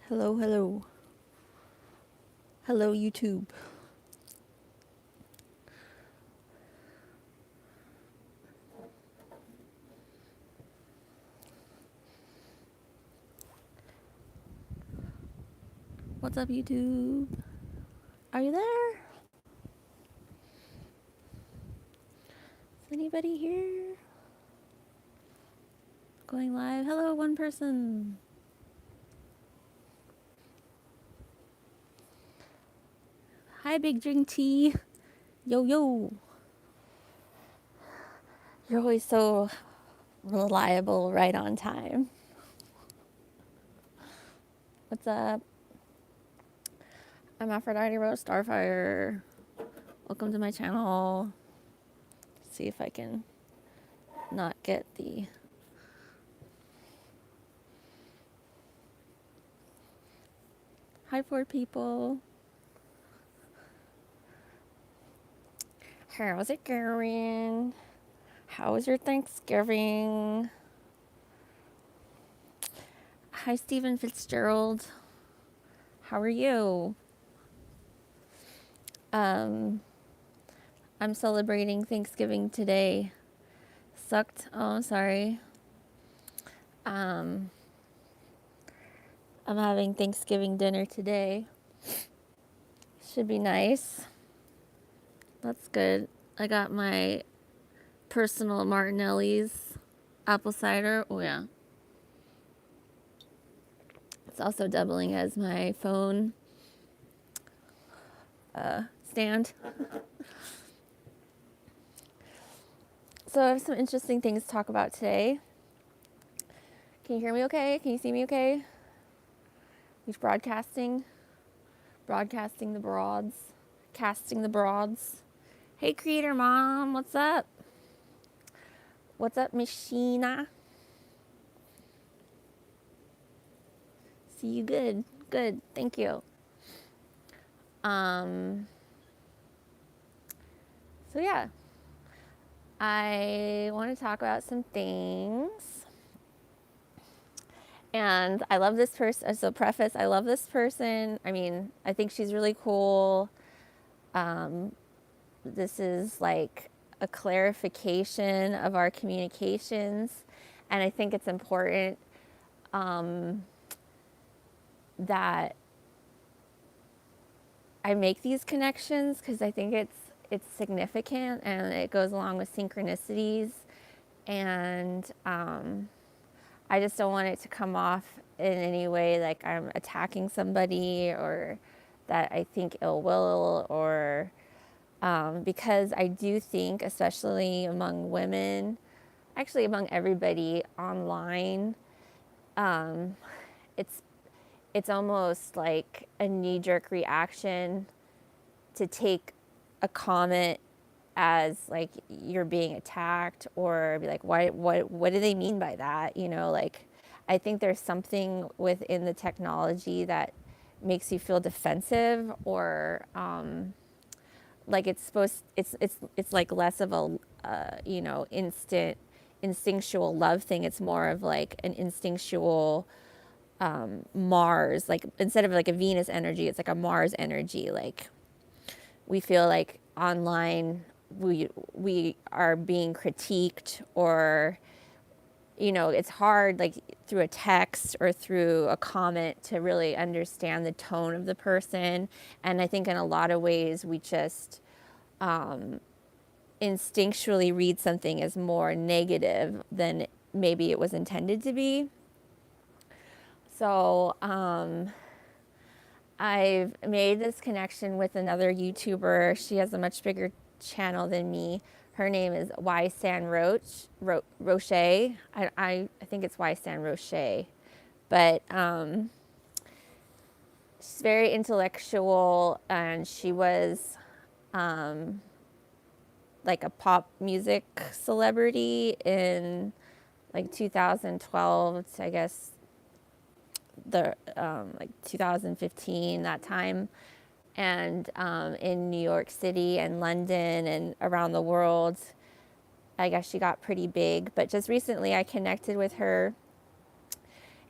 Hello, hello. Hello, YouTube. What's up, YouTube? Are you there? Is anybody here? Going live? Hello, one person. Hi, Big Drink Tea. Yo, yo. You're always so reliable, right on time. What's up? I'm Aphrodite Rose Starfire. Welcome to my channel. Let's see if I can not get the... Hi, poor people. How's it going? How was your Thanksgiving? Hi, Stephen Fitzgerald. How are you? I'm celebrating Thanksgiving today. Sucked. Oh, I'm sorry. I'm having Thanksgiving dinner today. Should be nice. That's good. I got my personal Martinelli's apple cider. Oh, yeah. It's also doubling as my phone stand. So I have some interesting things to talk about today. Can you hear me okay? Can you see me okay? Who's broadcasting? Broadcasting the broads. Casting the broads. Hey, Creator Mom, what's up? What's up, Machina? See you good. Good, thank you. So yeah, I want to talk about some things. And I love this person. So preface, I love this person. I mean, I think she's really cool. This is like a clarification of our communications. And I think it's important that I make these connections because I think it's significant and it goes along with synchronicities. And I just don't want it to come off in any way like I'm attacking somebody or that I think ill will or because I do think, especially among women, actually among everybody online, it's it's almost like a knee-jerk reaction to take a comment as like you're being attacked or be like what do they mean by that, you know, like I think there's something within the technology that makes you feel defensive or like it's supposed it's like less of a you know, instinctual love thing. It's more of like an instinctual Mars, like instead of like a Venus energy, it's like a Mars energy. Like we feel like online we are being critiqued or you know, it's hard like through a text or through a comment to really understand the tone of the person. And I think in a lot of ways we just instinctually read something as more negative than maybe it was intended to be. So I've made this connection with another YouTuber. She has a much bigger channel than me. Her name is YSanRoche. Roche. I think it's YSanRoche. But she's very intellectual and she was like a pop music celebrity in like 2012 to, I guess, the like 2015, that time, and in New York City and London and around the world. I guess she got pretty big, but just recently I connected with her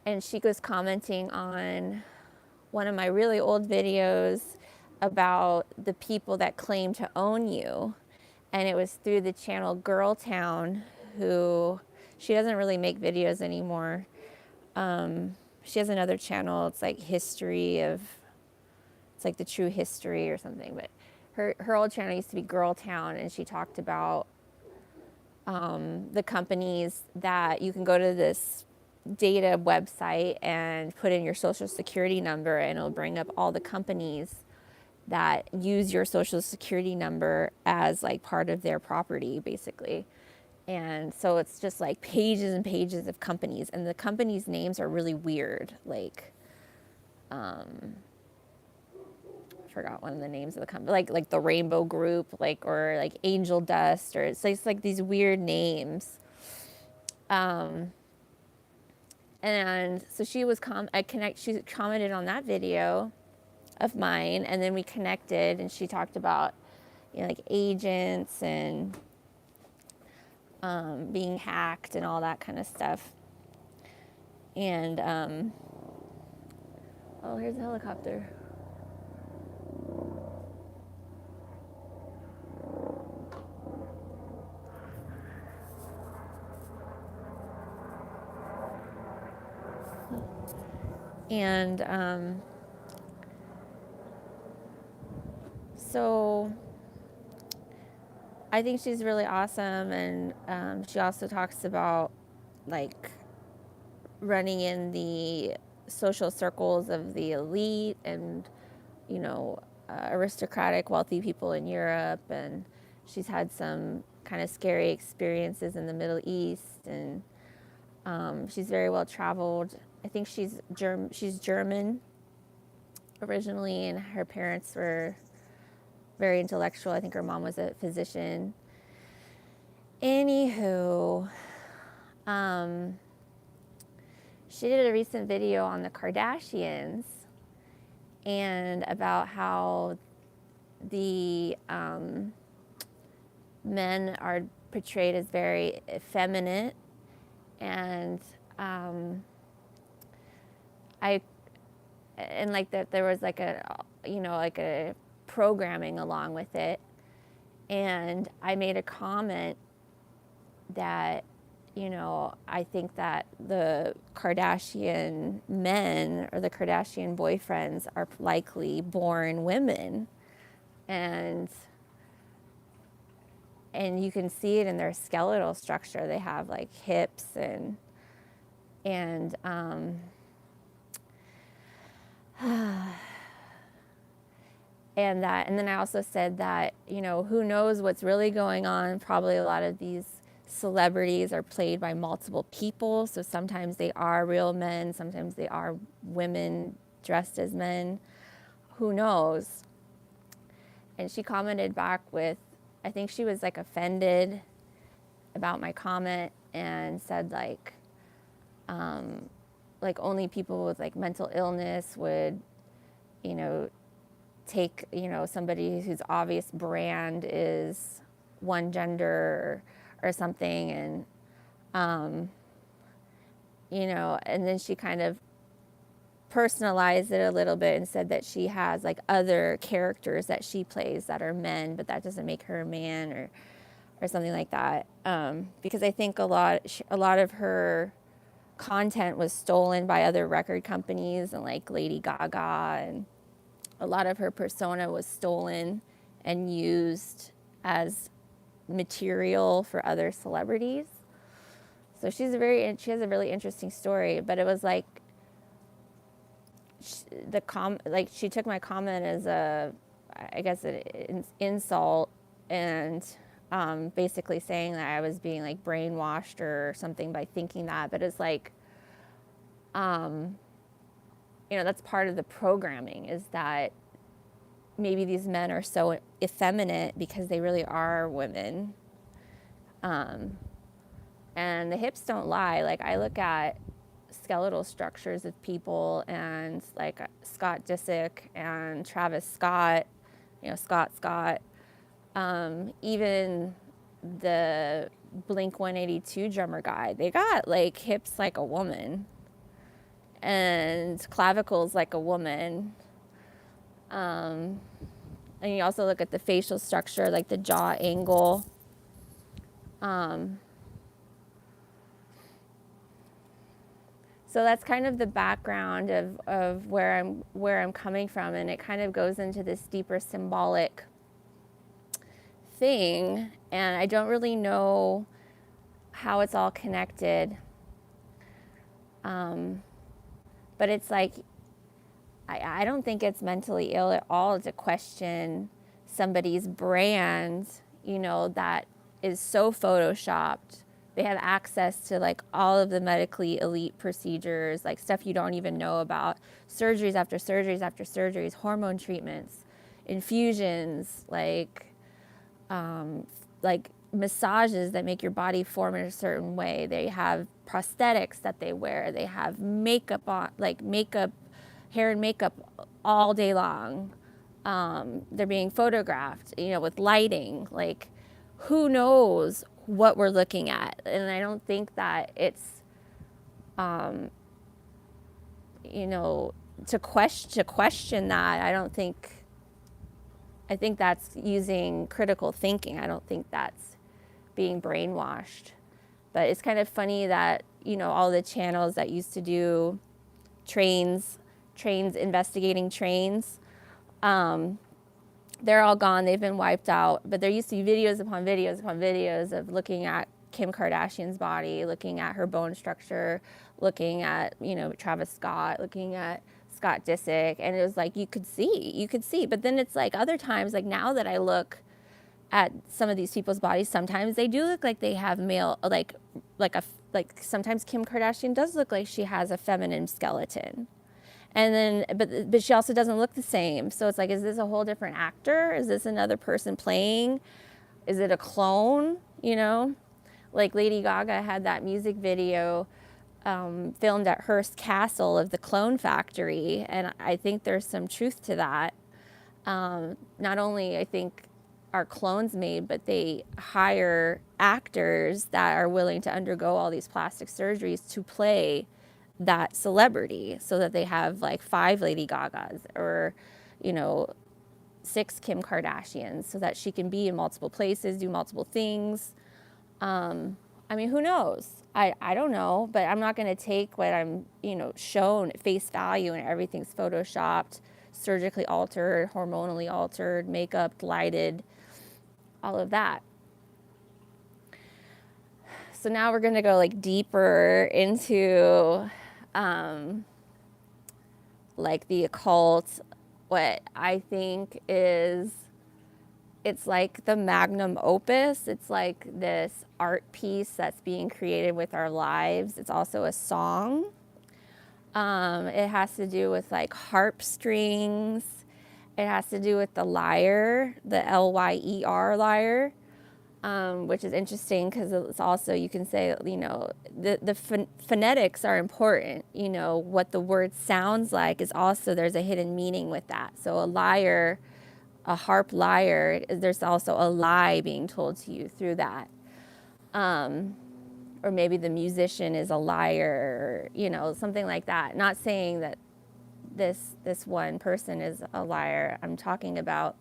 and she was commenting on one of my really old videos about the people that claim to own you. And it was through the channel Girl Town, who, she doesn't really make videos anymore. She has another channel. It's like history of, it's like the true history or something. But her old channel used to be Girl Town, and she talked about the companies that you can go to this data website and put in your social security number, and it'll bring up all the companies that use your social security number as like part of their property, basically. And so it's just like pages and pages of companies, and the companies' names are really weird. Like, I forgot one of the names of the company, like the Rainbow Group, like, or like Angel Dust, or it's like these weird names. And so she commented on that video of mine, and then we connected, and she talked about, you know, like agents and being hacked and all that kind of stuff. And oh, here's a helicopter. And so I think she's really awesome, and she also talks about like running in the social circles of the elite and, you know, aristocratic, wealthy people in Europe, and she's had some kind of scary experiences in the Middle East, and she's very well traveled. I think she's German originally, and her parents were very intellectual. I think her mom was a physician. Anywho, she did a recent video on the Kardashians and about how the men are portrayed as very effeminate, and like that there was like a, you know, like a programming along with it, and I made a comment that, you know, I think that the Kardashian men or the Kardashian boyfriends are likely born women, and you can see it in their skeletal structure. They have like hips and and then I also said that, you know, who knows what's really going on. Probably a lot of these celebrities are played by multiple people. So sometimes they are real men, sometimes they are women dressed as men. Who knows? And she commented back with, I think she was like offended about my comment, and said like only people with like mental illness would, you know, take, you know, somebody whose obvious brand is one gender or something. And you know, and then she kind of personalized it a little bit and said that she has like other characters that she plays that are men, but that doesn't make her a man, or something like that. Because I think a lot of her content was stolen by other record companies, and like Lady Gaga, and a lot of her persona was stolen and used as material for other celebrities. So she has a really interesting story. But it was like she took my comment as I guess an insult, and basically saying that I was being like brainwashed or something by thinking that. But it's like, you know, that's part of the programming, is that maybe these men are so effeminate because they really are women. And the hips don't lie. Like, I look at skeletal structures of people, and like Scott Disick and Travis Scott, you know, Scott, even the Blink 182 drummer guy, they got like hips like a woman. and clavicles like a woman. And you also look at the facial structure, like the jaw angle. So that's kind of the background of where I'm coming from, and it kind of goes into this deeper symbolic thing, and I don't really know how it's all connected. But it's like, I don't think it's mentally ill at all to question somebody's brand, you know, that is so photoshopped. They have access to like all of the medically elite procedures, like stuff you don't even know about, surgeries after surgeries after surgeries, hormone treatments, infusions, like massages that make your body form in a certain way. They have prosthetics that they wear. They have makeup on, like makeup, hair and makeup all day long. They're being photographed, you know, with lighting. Like, who knows what we're looking at? And I don't think that it's, you know, to question that. I think that's using critical thinking. I don't think that's being brainwashed. But it's kind of funny that, you know, all the channels that used to do trains investigating trains, they're all gone. They've been wiped out. But there used to be videos upon videos upon videos of looking at Kim Kardashian's body, looking at her bone structure, looking at, you know, Travis Scott, looking at Scott Disick, and it was like you could see. But then it's like other times, like now that I look at some of these people's bodies, sometimes they do look like they have male, like sometimes Kim Kardashian does look like she has a feminine skeleton. And then, but she also doesn't look the same. So it's like, is this a whole different actor? Is this another person playing? Is it a clone? You know, like Lady Gaga had that music video filmed at Hearst Castle of the Clone Factory. And I think there's some truth to that. Not only, I think, are clones made, but they hire actors that are willing to undergo all these plastic surgeries to play that celebrity, so that they have like 5 Lady Gagas or, you know, 6 Kim Kardashians, so that she can be in multiple places, do multiple things. I mean, who knows? I don't know, but I'm not going to take what I'm, you know, shown at face value and everything's photoshopped, surgically altered, hormonally altered, makeup, lighted, all of that. So now we're going to go like deeper into like the occult, what I think is, it's like the Magnum Opus. It's like this art piece that's being created with our lives. It's also a song. It has to do with like harp strings. It has to do with the lyre, the L-Y-E-R lyre. Which is interesting because it's also, you can say, you know, the phonetics are important. You know, what the word sounds like is also, there's a hidden meaning with that. So a lyre, a harp lyre, there's also a lie being told to you through that. Or maybe the musician is a liar, you know, something like that. Not saying that this one person is a liar. I'm talking about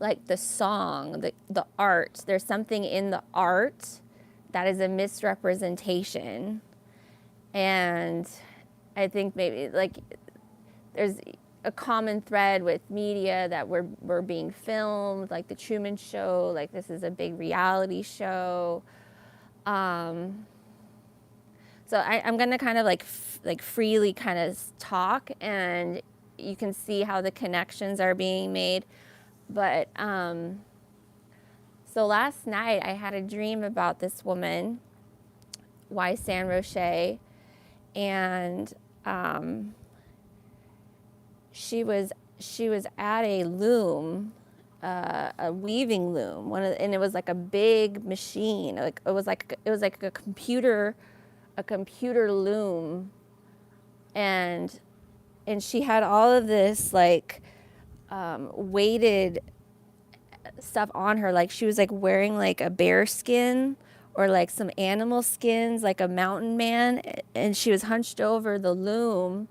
like the song, the art. There's something in the art that is a misrepresentation. And I think maybe like there's a common thread with media that we're being filmed, like the Truman Show, like this is a big reality show. So I'm gonna kind of like freely kind of talk, and you can see how the connections are being made. But so last night I had a dream about this woman, YSanRoche, and she was at a loom, a weaving loom, and it was like a big machine, like it was like a computer loom, and she had all of this like weighted stuff on her, like she was like wearing like a bear skin or like some animal skins, like a mountain man, and she was hunched over the loom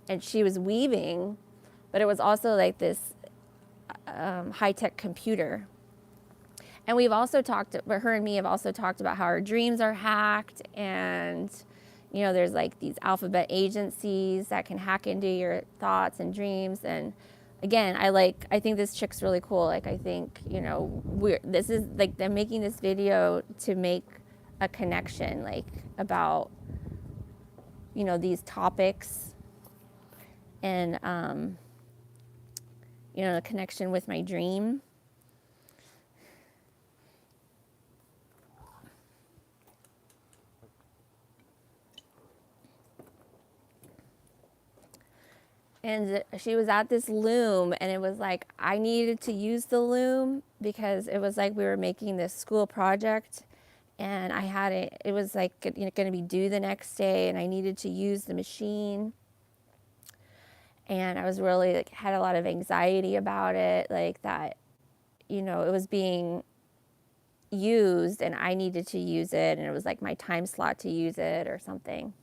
and she was weaving, but it was also like this high-tech computer. And we've also talked, but her and me have also talked about how our dreams are hacked, and you know, there's like these alphabet agencies that can hack into your thoughts and dreams. And again, I think this chick's really cool. Like, I think, you know, this is like, I'm making this video to make a connection, like, about, you know, these topics, and you know, the connection with my dream. And she was at this loom, and it was like I needed to use the loom because it was like we were making this school project, and I had it. It was like, you know, going to be due the next day, and I needed to use the machine. And I was really like, had a lot of anxiety about it, like that, you know, it was being used, and I needed to use it, and it was like my time slot to use it or something.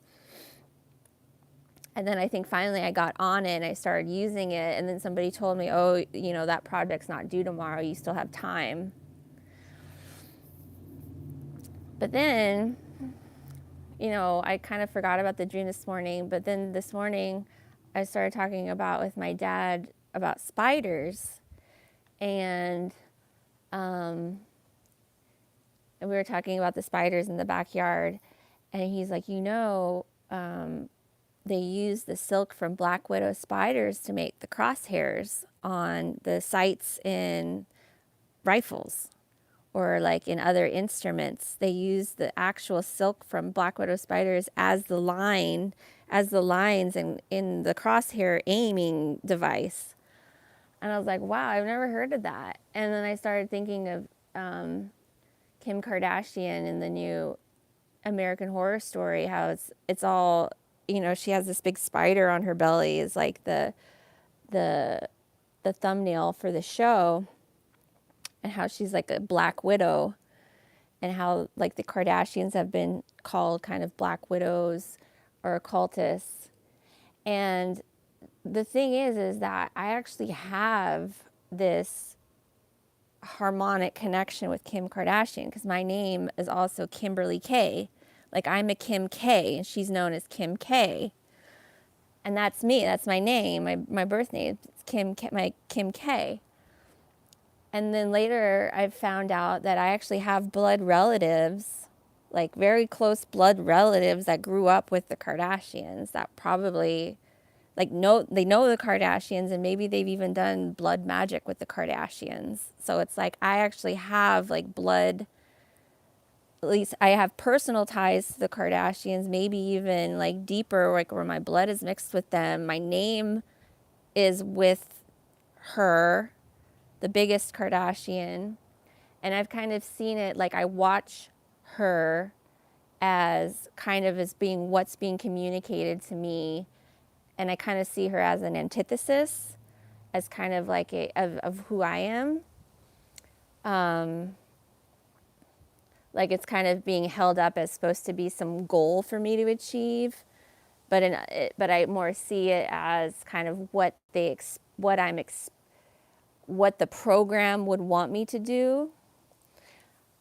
And then I think finally I got on it and I started using it. And then somebody told me, oh, you know, that project's not due tomorrow. You still have time. But then, you know, I kind of forgot about the dream this morning. But then this morning I started talking about with my dad about spiders. And we were talking about the spiders in the backyard. And he's like, you know, they use the silk from black widow spiders to make the crosshairs on the sights in rifles, or like in other instruments. They use the actual silk from black widow spiders as the lines in the crosshair aiming device. And I was like, wow, I've never heard of that. And then I started thinking of Kim Kardashian in the new American Horror Story, how it's all, you know, she has this big spider on her belly is like the thumbnail for the show, and how she's like a black widow, and how like the Kardashians have been called kind of black widows or occultists. And the thing is that I actually have this harmonic connection with Kim Kardashian, because my name is also Kimberly K. Like, I'm a Kim K, and she's known as Kim K. And that's me. That's my name, my birth name. It's Kim K. And then later I found out that I actually have blood relatives, like very close blood relatives that grew up with the Kardashians, that probably they know the Kardashians, and maybe they've even done blood magic with the Kardashians. So it's like I actually have like blood, at least I have personal ties to the Kardashians, maybe even like deeper, like where my blood is mixed with them. My name is with her, the biggest Kardashian. And I've kind of seen it, like I watch her as kind of as being what's being communicated to me. And I kind of see her as an antithesis, as kind of like of who I am. Like it's kind of being held up as supposed to be some goal for me to achieve, but I more see it as kind of what the program would want me to do.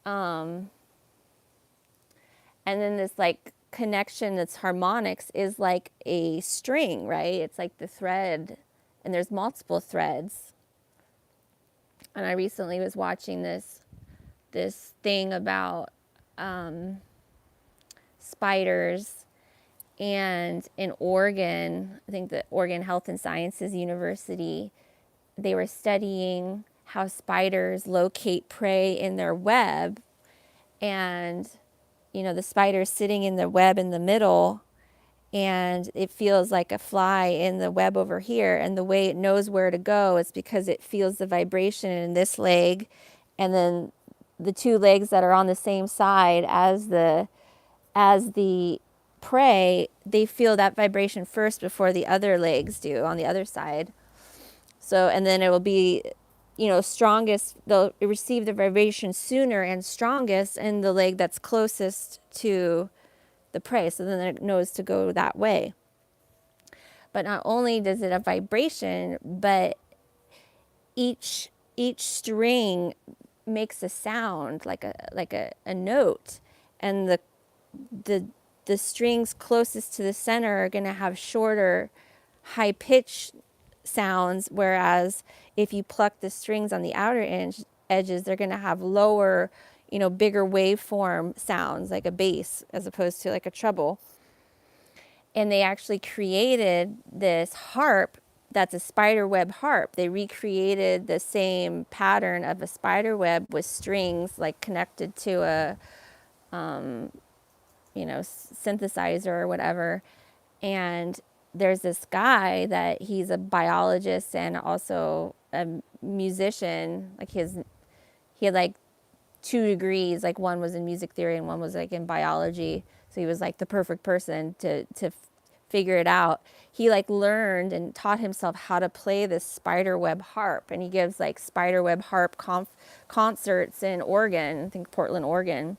And then this like connection that's harmonics is like a string, right? It's like the thread, and there's multiple threads. And I recently was watching this thing about spiders, and in Oregon, I think the Oregon Health and Sciences University, they were studying how spiders locate prey in their web. And you know, the spider's sitting in the web in the middle, and it feels like a fly in the web over here, and the way it knows where to go is because it feels the vibration in this leg, and then the two legs that are on the same side as the prey, they feel that vibration first before the other legs do on the other side. So, and then it will be, strongest, they'll receive the vibration sooner and strongest in the leg that's closest to the prey. So then it knows to go that way. But not only does it have vibration, but each string makes a sound like a note, and the strings closest to the center are going to have shorter, high pitched sounds, whereas if you pluck the strings on the outer edges, they're going to have lower, bigger waveform sounds, like a bass as opposed to like a treble. And they actually created this harp that's a spider web harp. They recreated the same pattern of a spider web with strings like connected to a synthesizer or whatever. And there's this guy that he's a biologist and also a musician. Like he had like 2 degrees, like one was in music theory and one was like in biology. So he was like the perfect person to figure it out. He like learned and taught himself how to play this spider web harp, and he gives like spider web harp concerts in Oregon, I think Portland, Oregon.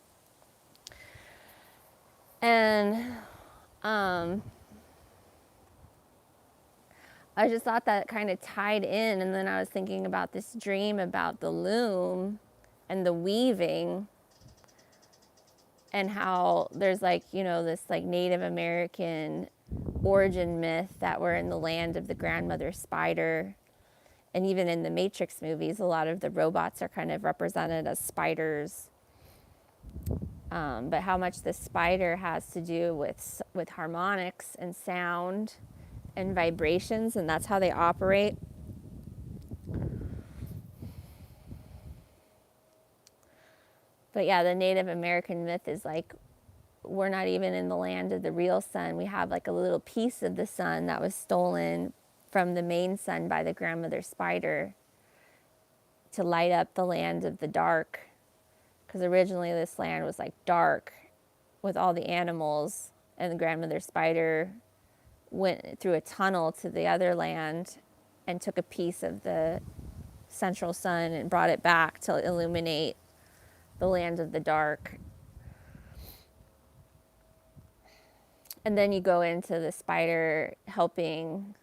And I just thought that kind of tied in, and then I was thinking about this dream about the loom and the weaving, and how there's like, this like Native American origin myth that we're in the land of the grandmother spider. And even in the Matrix movies, a lot of the robots are kind of represented as spiders. But how much the spider has to do with harmonics and sound and vibrations, and that's how they operate. But yeah, the Native American myth is like, we're not even in the land of the real sun. We have like a little piece of the sun that was stolen from the main sun by the grandmother spider to light up the land of the dark. Because originally this land was like dark with all the animals, and the grandmother spider went through a tunnel to the other land and took a piece of the central sun and brought it back to illuminate the land of the dark. And then you go into the spider helping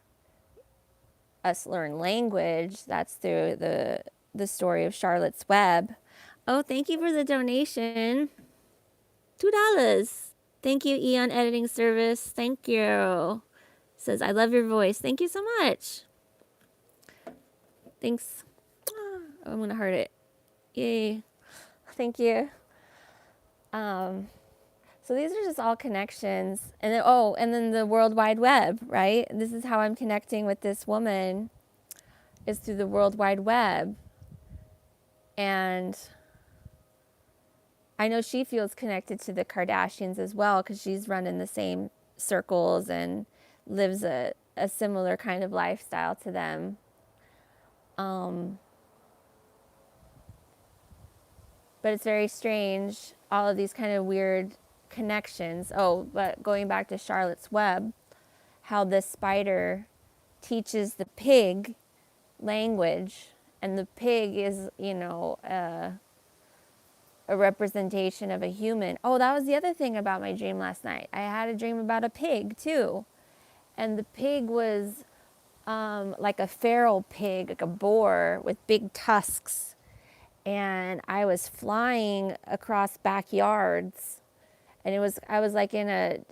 us learn language. That's through the story of Charlotte's Web. Oh, thank you for the donation. $2. Thank you, Eon Editing Service. Thank you. Says, I love your voice. Thank you so much. Thanks. Oh, I'm going to heart it. Yay. Thank you. So these are just all connections. And then, and then the World Wide Web, right? This is how I'm connecting with this woman, is through the World Wide Web. And I know she feels connected to the Kardashians as well, because she's run in the same circles and lives a similar kind of lifestyle to them. But it's very strange, all of these kind of weird connections. Oh, but going back to Charlotte's Web, how this spider teaches the pig language, and the pig is, a representation of a human. Oh, that was the other thing about my dream last night. I had a dream about a pig too, and the pig was like a feral pig, like a boar with big tusks. And I was flying across backyards, and I was like it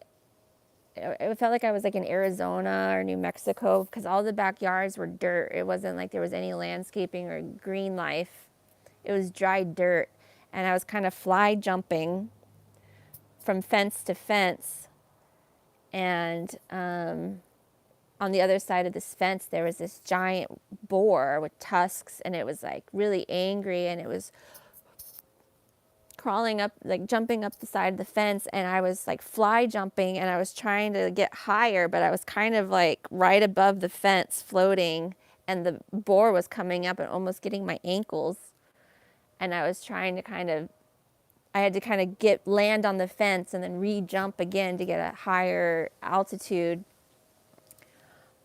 felt like I was like in Arizona or New Mexico, because all the backyards were dirt. It wasn't like there was any landscaping or green life. It was dry dirt. And I was kind of fly jumping from fence to fence. And on the other side of this fence, there was this giant boar with tusks, and it was like really angry, and it was crawling up, like jumping up the side of the fence, and I was like fly jumping, and I was trying to get higher, but I was kind of like right above the fence floating, and the boar was coming up and almost getting my ankles, and I was trying to I had to land on the fence and then re-jump again to get a higher altitude.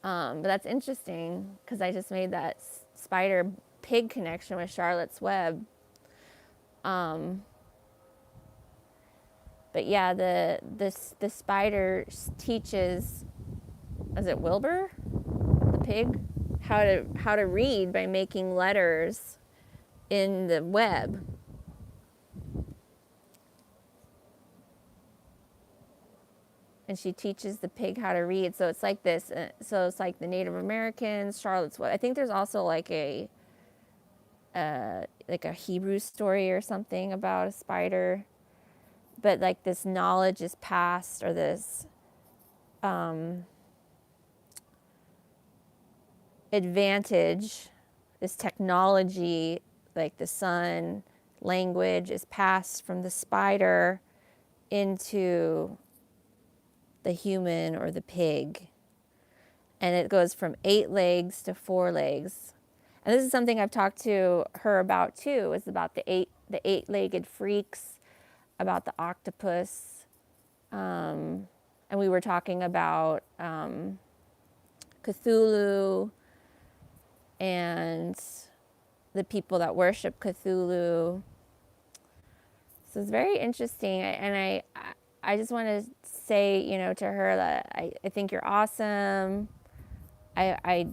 But that's interesting, because I just made that spider pig connection with Charlotte's Web. But yeah, the spider teaches, is it Wilbur, the pig, how to read by making letters in the web. And she teaches the pig how to read. So it's like this. So it's like the Native Americans, Charlotte's Web. I think there's also like a Hebrew story or something about a spider. But like this knowledge is passed, or this advantage, this technology, like the sun, language is passed from the spider into the human or the pig. And it goes from 8 legs to 4 legs. And this is something I've talked to her about too, is about the eight-legged freaks, about the octopus. And we were talking about Cthulhu and the people that worship Cthulhu. So it's very interesting. And I just want to say, to her that I think you're awesome. I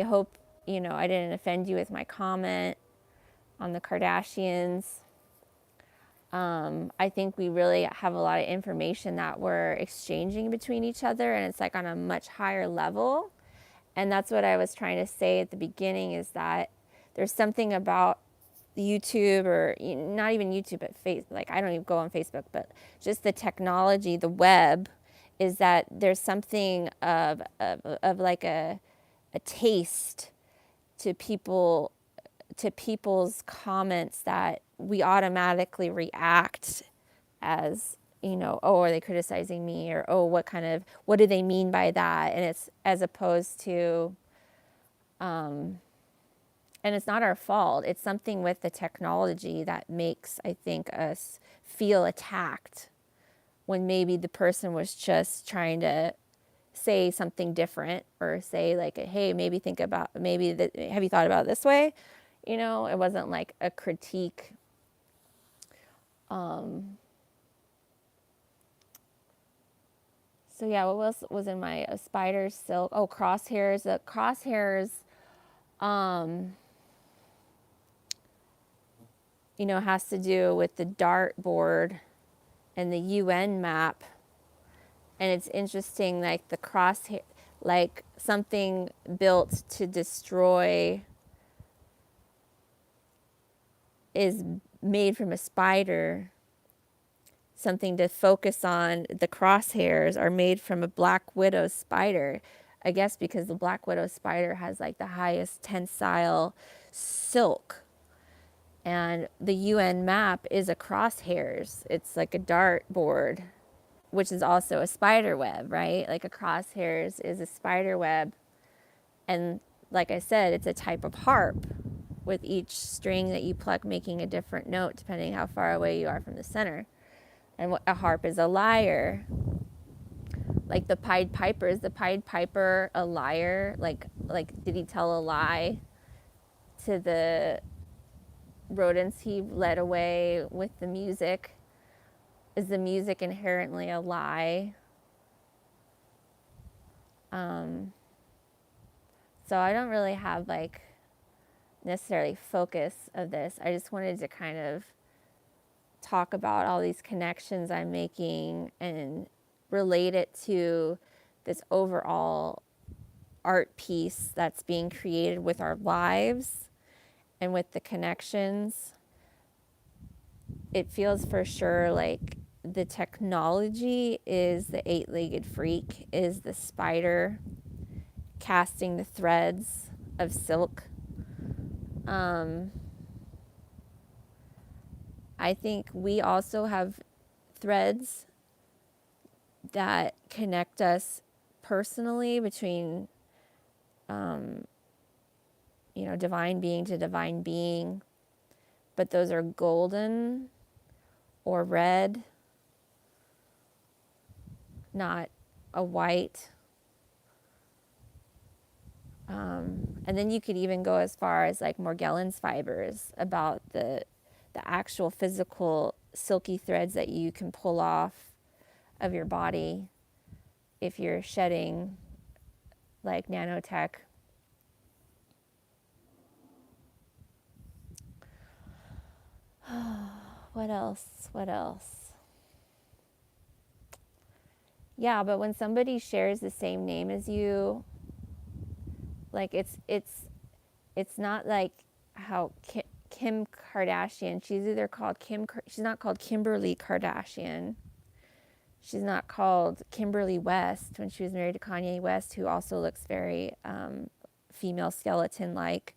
hope, I didn't offend you with my comment on the Kardashians. I think we really have a lot of information that we're exchanging between each other, and it's like on a much higher level. And that's what I was trying to say at the beginning, is that there's something about YouTube, or not even YouTube, but like I don't even go on Facebook, but just the technology, the web, is that there's something of like a taste to people's comments, that we automatically react as, oh, are they criticizing me, or oh, what do they mean by that? And it's as opposed to and it's not our fault. It's something with the technology that makes, I think, us feel attacked, when maybe the person was just trying to say something different, or say like, hey, have you thought about it this way? It wasn't like a critique. So yeah, what else was in my spider silk? Oh, crosshairs. The crosshairs, has to do with the dartboard and the UN map. And it's interesting, like the crosshair, like something built to destroy is made from a spider. Something to focus on, the crosshairs, are made from a black widow spider. I guess because the black widow spider has like the highest tensile silk. And the UN map is a crosshairs. It's like a dartboard, which is also a spider web, right? Like a crosshairs is a spider web. And like I said, it's a type of harp, with each string that you pluck making a different note depending how far away you are from the center. And a harp is a lyre. Like the Pied Piper, is the Pied Piper a liar? Like did he tell a lie to the rodents he led away with the music? Is the music inherently a lie? So I don't really have like necessarily focus of this. I just wanted to kind of talk about all these connections I'm making and relate it to this overall art piece that's being created with our lives and with the connections. It feels for sure like the technology is the 8-legged freak, is the spider casting the threads of silk. I think we also have threads that connect us personally between, divine being to divine being, but those are golden or red, not a white. And then you could even go as far as like Morgellons fibers, about the actual physical silky threads that you can pull off of your body if you're shedding like nanotech. What else? What else? Yeah, but when somebody shares the same name as you, like it's not like how Kim Kardashian, she's either called she's not called Kimberly Kardashian. She's not called Kimberly West when she was married to Kanye West, who also looks very female skeleton like.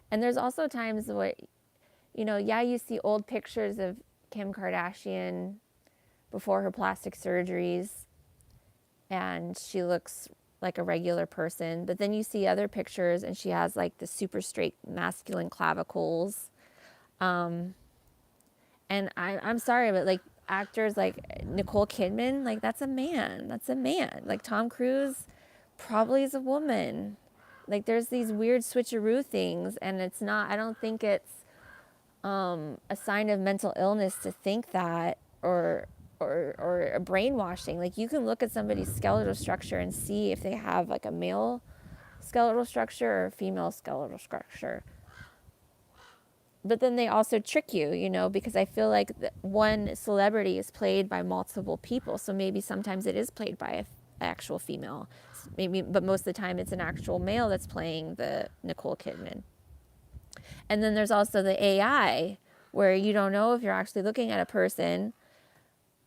And there's also times where, yeah, you see old pictures of Kim Kardashian before her plastic surgeries, and she looks like a regular person. But then you see other pictures, and she has like the super straight masculine clavicles. And I'm sorry, but like actors like Nicole Kidman, like that's a man. That's a man. Like Tom Cruise probably is a woman. Like there's these weird switcheroo things, and it's not, I don't think it's a sign of mental illness to think that, or a brainwashing. Like you can look at somebody's skeletal structure and see if they have like a male skeletal structure or a female skeletal structure. But then they also trick you, because I feel like one celebrity is played by multiple people. So maybe sometimes it is played by an actual female. Maybe, but most of the time it's an actual male that's playing the Nicole Kidman. And then there's also the AI, where you don't know if you're actually looking at a person.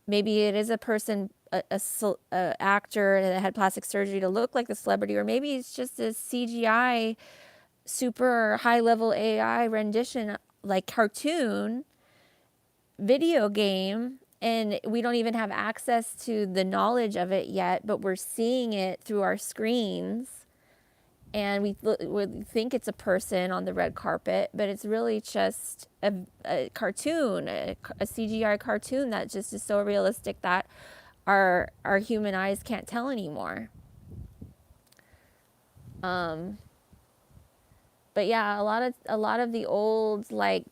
Maybe it is a person, a actor that had plastic surgery to look like the celebrity, or maybe it's just a CGI, super high level AI rendition, like cartoon, video game, and we don't even have access to the knowledge of it yet, but we're seeing it through our screens. And we think it's a person on the red carpet, but it's really just a cartoon, a CGI cartoon that just is so realistic that our human eyes can't tell anymore. But yeah, a lot of the old like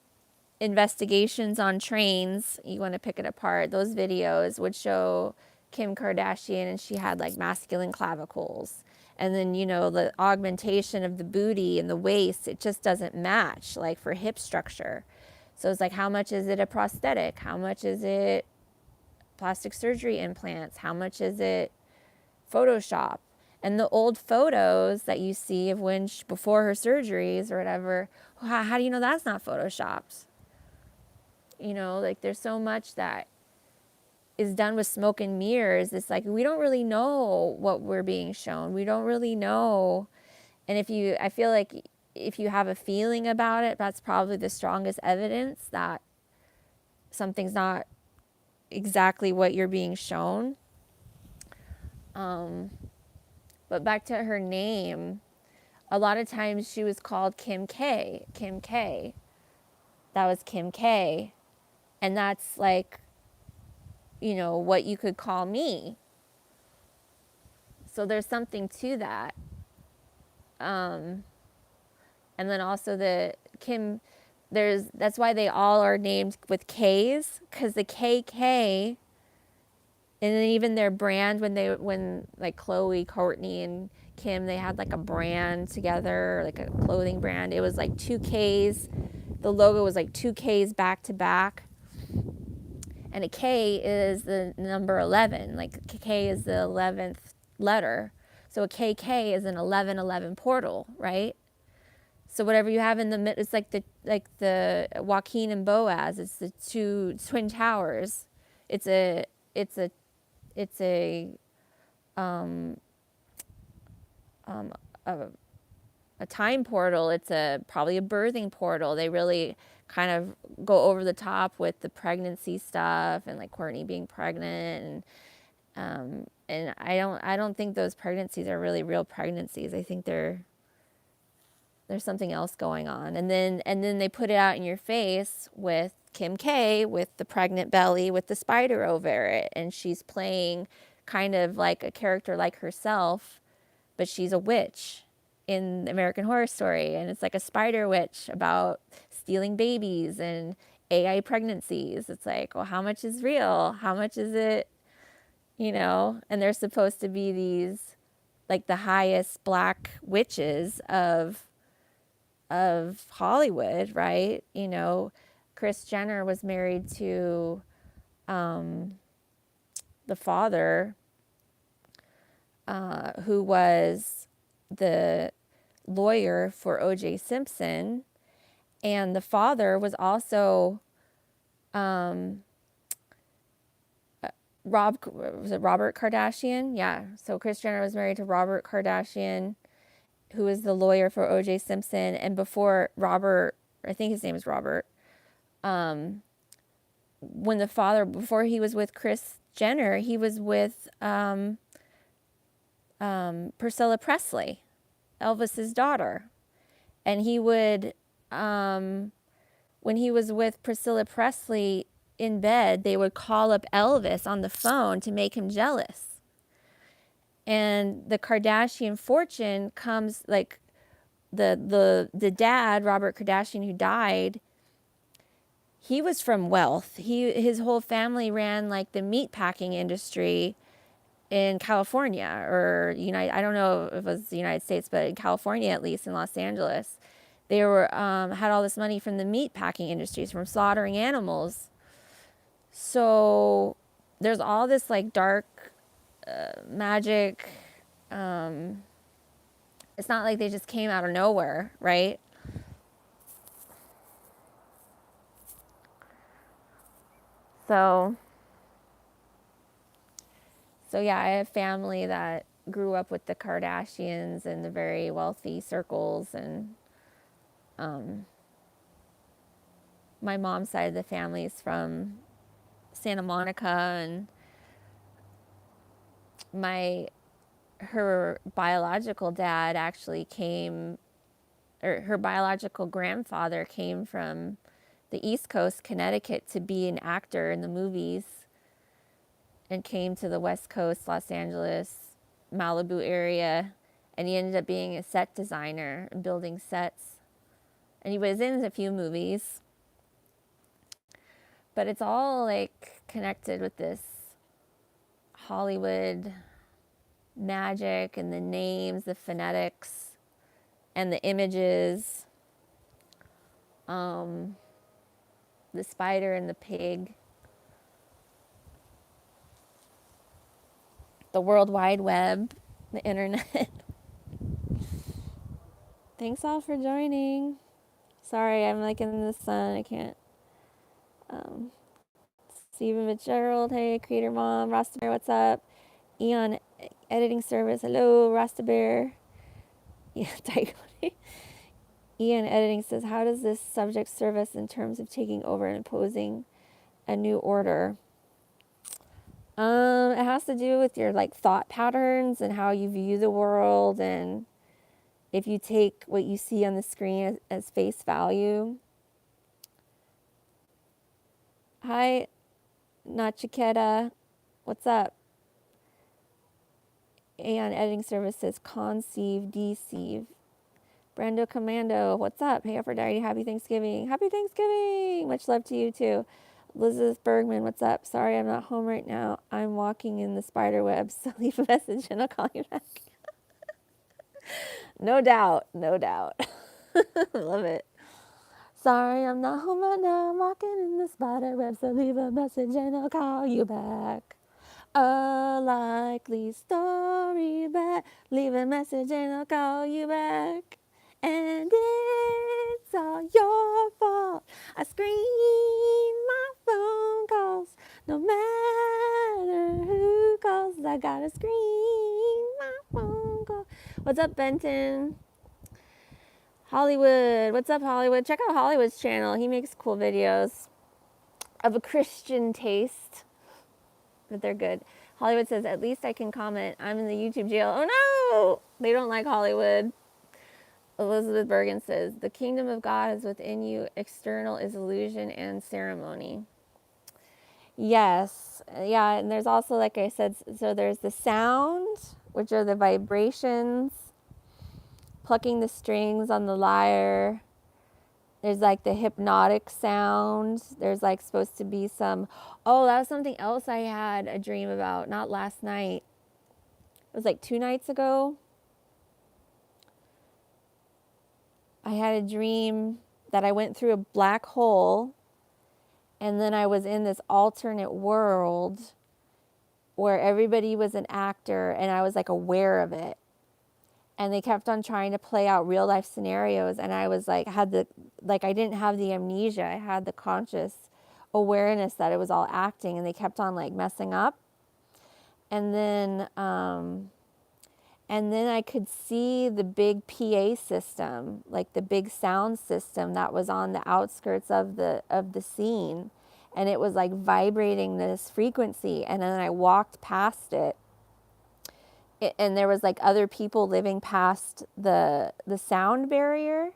investigations on trains, you want to pick it apart, those videos would show Kim Kardashian, and she had like masculine clavicles. And then, the augmentation of the booty and the waist, it just doesn't match, like for hip structure. So it's like, how much is it a prosthetic? How much is it plastic surgery implants? How much is it Photoshop? And the old photos that you see of when before her surgeries or whatever, how do you know that's not Photoshopped? Like there's so much that is done with smoke and mirrors. It's like, we don't really know what we're being shown. We don't really know. And I feel like if you have a feeling about it, that's probably the strongest evidence that something's not exactly what you're being shown. But back to her name, a lot of times she was called Kim K. Kim K. That was Kim K. And that's like, what you could call me. So there's something to that. And then also the Kim, that's why they all are named with K's, because the KK, and then even their brand, when like Khloe, Kourtney, and Kim, they had like a brand together, like a clothing brand. It was like 2Ks. The logo was like 2Ks back to back. And a K is the number 11. Like K is the 11th letter. So a KK is an 1111 portal, right? So whatever you have in the middle, it's like the Joaquin and Boaz. It's the two twin towers. It's a time portal. It's probably a birthing portal. They really kind of go over the top with the pregnancy stuff, and like Kourtney being pregnant, and I don't think those pregnancies are really real pregnancies. I think there's something else going on. And then they put it out in your face with Kim K with the pregnant belly with the spider over it, and she's playing kind of like a character like herself, but she's a witch. in American Horror Story, and it's like a spider witch about stealing babies and AI pregnancies. It's like, well, how much is real? How much is it, And they're supposed to be these, like, the highest black witches of Hollywood, right? Kris Jenner was married to the father, who was the lawyer for O.J. Simpson, and the father was also was it Robert Kardashian? Yeah. So Kris Jenner was married to Robert Kardashian, who was the lawyer for O.J. Simpson, and before Robert, I think his name is Robert, when the father, before he was with Kris Jenner, he was with Priscilla Presley, Elvis's daughter. And he would, when he was with Priscilla Presley in bed, they would call up Elvis on the phone to make him jealous. And the Kardashian fortune comes, like, the dad, Robert Kardashian, who died, he was from wealth. His whole family ran, like, the meat packing industry in California, or I don't know if it was the United States, but in California, at least in Los Angeles, they were had all this money from the meat packing industries, from slaughtering animals. So there's all this, like, dark magic. It's not like they just came out of nowhere, right? So yeah, I have family that grew up with the Kardashians and the very wealthy circles, and my mom's side of the family is from Santa Monica, and her biological dad actually came, or her biological grandfather came from the East Coast, Connecticut, to be an actor in the movies, and came to the West Coast, Los Angeles, Malibu area, and he ended up being a set designer and building sets. And he was in a few movies. But it's all, like, connected with this Hollywood magic and the names, the phonetics, and the images. The spider and the pig. The World Wide Web, the internet. Thanks all for joining. Sorry, I'm, like, in the sun. I can't. Stephen Fitzgerald, hey, Creator Mom. Rasta Bear, what's up? Eon Editing Service, hello, Rasta Bear. Yeah, Ian Editing says, how does this subject serve us in terms of taking over and imposing a new order? It has to do with your, like, thought patterns and how you view the world, and if you take what you see on the screen as face value. Hi, Nachiketa. What's up? Aeon Editing Service says conceive, deceive. Brando Commando, what's up? Hey, Aphrodite, happy Thanksgiving. Happy Thanksgiving. Much love to you too. Elizabeth Bergman, what's up? Sorry, I'm not home right now. I'm walking in the spider web, so leave a message and I'll call you back. No doubt, no doubt. Love it. Sorry, I'm not home right now. I'm walking in the spider web, so leave a message and I'll call you back. A likely story back. Leave a message and I'll call you back. And it's all your fault. I screen my phone calls. No matter who calls, I gotta screen my phone call. What's up, Benton? Hollywood. What's up, Hollywood? Check out Hollywood's channel. He makes cool videos of a Christian taste, but they're good. Hollywood says, at least I can comment. I'm in the YouTube jail. Oh no! They don't like Hollywood. Elizabeth Bergen says, the kingdom of God is within you. External is illusion and ceremony. Yes. Yeah, and there's also, like I said, so there's the sound, which are the vibrations, plucking the strings on the lyre. There's like the hypnotic sound. There's like supposed to be some, oh, that was something else I had a dream about, not last night. It was like 2 nights ago. I had a dream that I went through a black hole, and then I was in this alternate world where everybody was an actor and I was like aware of it. And they kept on trying to play out real life scenarios, and I was like, I didn't have the amnesia. I had the conscious awareness that it was all acting, and they kept on like messing up. And then I could see the big PA system, like the big sound system that was on the outskirts of the scene, and it was like vibrating this frequency. And then I walked past it, and there was like other people living past the sound barrier,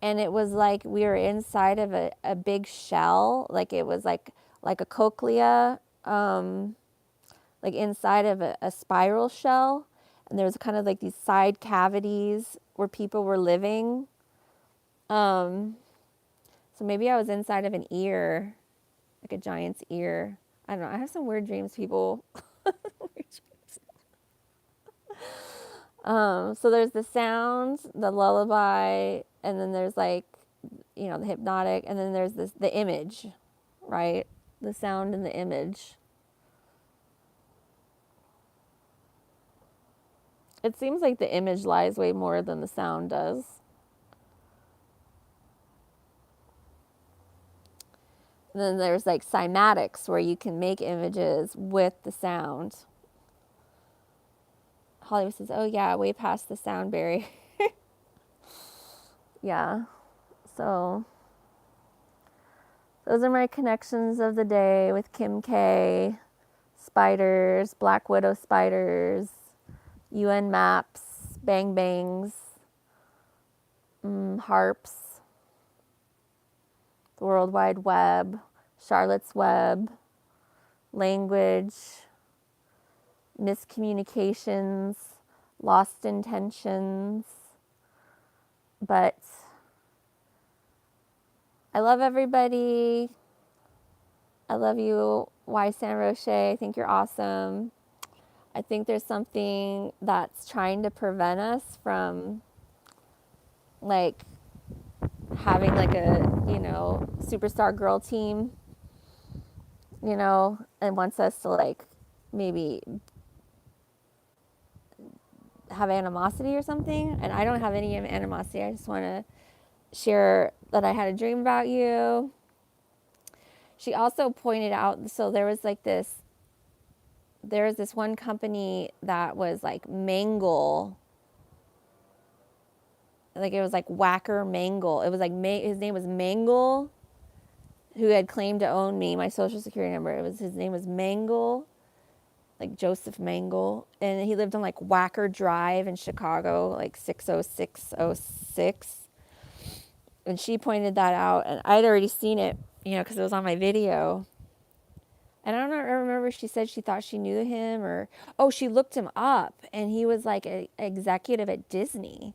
and it was like we were inside of a big shell, like it was like a cochlea, like inside of a spiral shell, and there was kind of like these side cavities where people were living. So maybe I was inside of an ear, like a giant's ear. I don't know. I have some weird dreams, people. So there's the sound, the lullaby, and then there's like, the hypnotic, and then there's the image, right? The sound and the image. It seems like the image lies way more than the sound does. And then there's like cymatics, where you can make images with the sound. Hollywood says, oh yeah, way past the sound barrier. Yeah. So those are my connections of the day with Kim K, spiders, Black Widow spiders, UN maps, bang bangs, harps, the World Wide Web, Charlotte's Web, language, miscommunications, lost intentions. But I love everybody. I love you, YSanRoche. I think you're awesome. I think there's something that's trying to prevent us from like having like a, superstar girl team, and wants us to like maybe have animosity or something. And I don't have any animosity. I just want to share that I had a dream about you. She also pointed out, so there was this one company that was like Mangle. Like it was like Whacker Mangle. It was like, his name was Mangle, who had claimed to own me, my social security number. His name was Mangle, like Joseph Mangle. And he lived on like Whacker Drive in Chicago, like 60606. And she pointed that out, and I'd already seen it, because it was on my video. And I don't remember, she said she thought she knew him, or, she looked him up, and he was like an executive at Disney.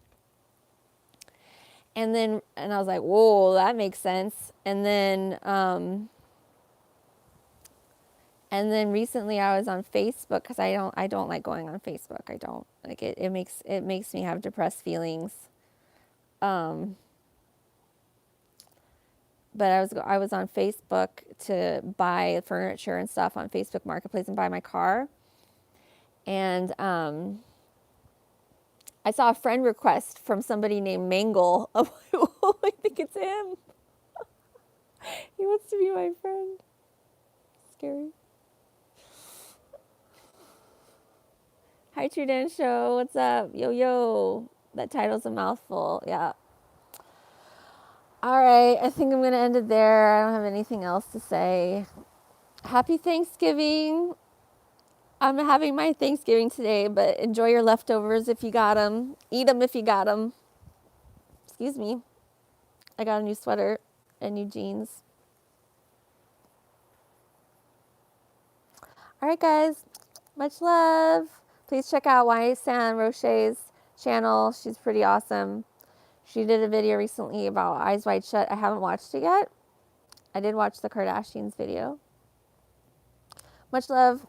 And I was like, whoa, that makes sense. And then recently I was on Facebook, because I don't like going on Facebook. I don't like it. It makes me have depressed feelings. But I was on Facebook to buy furniture and stuff on Facebook Marketplace and buy my car. And I saw a friend request from somebody named Mangle. I'm like, oh, I think it's him. He wants to be my friend. Scary. Hi, True Dance Show. What's up? Yo, yo. That title's a mouthful. Yeah. All right. I think I'm going to end it there. I don't have anything else to say. Happy Thanksgiving. I'm having my Thanksgiving today, but enjoy your leftovers if you got them. Eat them if you got them. Excuse me. I got a new sweater and new jeans. All right, guys. Much love. Please check out YSanRoche's channel. She's pretty awesome. She did a video recently about Eyes Wide Shut. I haven't watched it yet. I did watch the Kardashians video. Much love.